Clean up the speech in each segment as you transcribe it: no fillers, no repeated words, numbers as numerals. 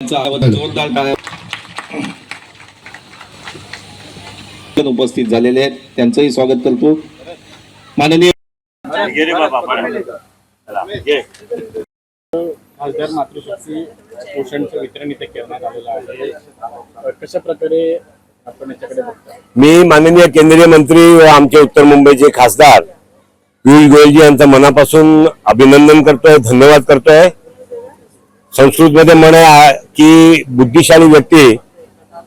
जोरदार टाळ्या उपस्थित झालेले आहेत, त्यांचंही स्वागत करतो. माननीय खासदार मातृशक्ती पोषणचं वितरण इथे करण्यात आलेलं आहे. कशा प्रकारे आपण याच्याकडे बघतो? मी माननीय केंद्रीय मंत्री व आमचे उत्तर मुंबईचे खासदार पियुष गोयलजी यांचं मनापासून अभिनंदन करतोय, धन्यवाद करतोय. संस्कृतमध्ये म्हण आहे की बुद्धिशाली व्यक्ती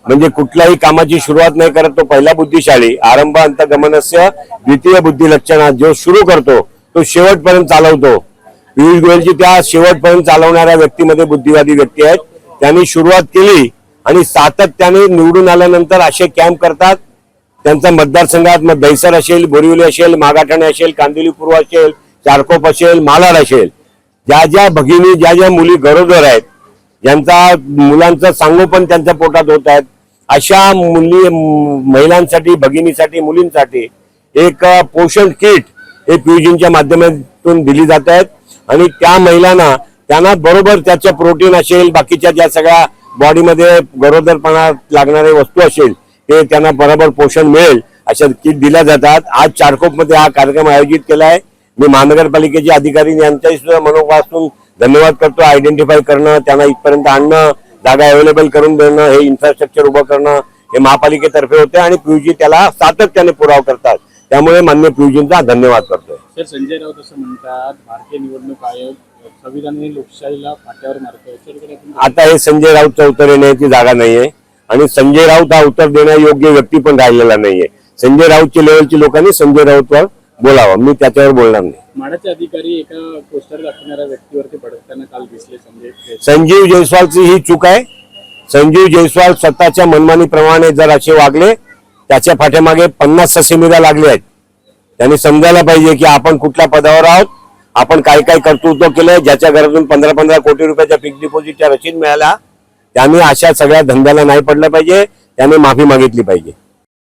म्हणजे कुठल्याही कामाची सुरुवात नाही करत तो पहिला बुद्धिशाली. आरंभ अंत गमनस्य द्वितीय बुद्धी लक्षणात. जो सुरू करतो तो शेवटपर्यंत चालवतो. पियुष गोयलजी त्या शेवटपर्यंत चालवणाऱ्या व्यक्तीमध्ये बुद्धिवादी व्यक्ती आहेत. त्यांनी सुरुवात केली आणि सातत्याने निवडून आल्यानंतर असे कॅम्प करतात. त्यांचा मतदारसंघात मग दहिसर असेल, बोरिवली असेल, मागाठाणे असेल, कांदिवली पूर्व असेल, चारकोप असेल, मालाड असेल, ज्या ज्या भगिनी ज्या ज्या मुली गरोदर आहेत, ज्यांचा मुलांचं संगोपन त्यांच्या पोटात होत आहेत, अशा मुली महिलांसाठी, भगिनीसाठी, मुलींसाठी एक पोषण किट हे पियुषजींच्या माध्यमातून दिली जात आहेत. आणि त्या महिलांना त्यांना बरोबर त्याच्या प्रोटीन असेल, बाकीच्या ज्या सगळ्या बॉडीमध्ये गरोदरपणा लागणारे वस्तू असेल ते त्यांना बरोबर पोषण मिळेल अशा किट दिल्या जातात. आज चारकोपमध्ये हा कार्यक्रम आयोजित केला आहे. मी महानगरपालिकेचे अधिकारी यांच्याही सुद्धा मनोभावातून धन्यवाद करतो. आयडेंटिफाय करणं, त्यांना इथपर्यंत आणणं, जागा अवेलेबल करून देणं, हे इन्फ्रास्ट्रक्चर उभं करणं हे महापालिकेतर्फे होते आणि पियुषजी त्याला सातत्याने पुरावा करतात. त्यामुळे माननीय पियुषजींचा धन्यवाद करतोय. सर, संजय राऊत असं म्हणतात भारतीय निवडणूक आयोग संविधानाने लोकशाहीला फाट्यावर मारतोय. आता हे संजय राऊतचं उत्तर देण्याची जागा नाहीये आणि संजय राऊत हा उत्तर देण्यायोग्य व्यक्ती पण राहिलेला नाहीये. संजय राऊतच्या लेवलची लोकांनी संजय राऊतवर बोलावं, मी त्याच्यावर बोलणार नाही. माडाचे अधिकारी एका पोस्टर दाखवणाऱ्या व्यक्तीवरती भडकताना काल दिसले. संजीव जयस्वालची ही चूक आहे. संजीव जयस्वाल स्वतःच्या मनमानीप्रमाणे जर असे वागले, त्याच्या पाठीमागे 50 ससेमिरा लागले आहेत. त्यांनी समजायला पाहिजे की आपण कुठल्या पदावर आहोत, आपण काय काय कर्तृत्व केलंय. ज्याच्या घरातून 15-15 कोटी रुपयाच्या फिक्स डिपॉझिटच्या रशीद मिळाल्या, त्यांनी अशा सगळ्या धंद्याला नाही पडलं पाहिजे. त्याने माफी मागितली पाहिजे.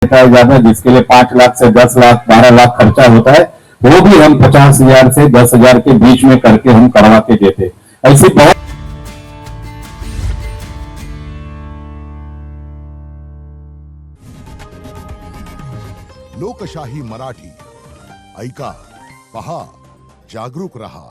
जिसके लिए 5 लाख से 10 लाख 12 लाख खर्चा होता है, वो भी हम 50,000 से 10,000 के बीच में करके हम करवा के देते. ऐसी बहुत लोकशाही मराठी ऐका, पहा, जागरूक रहा.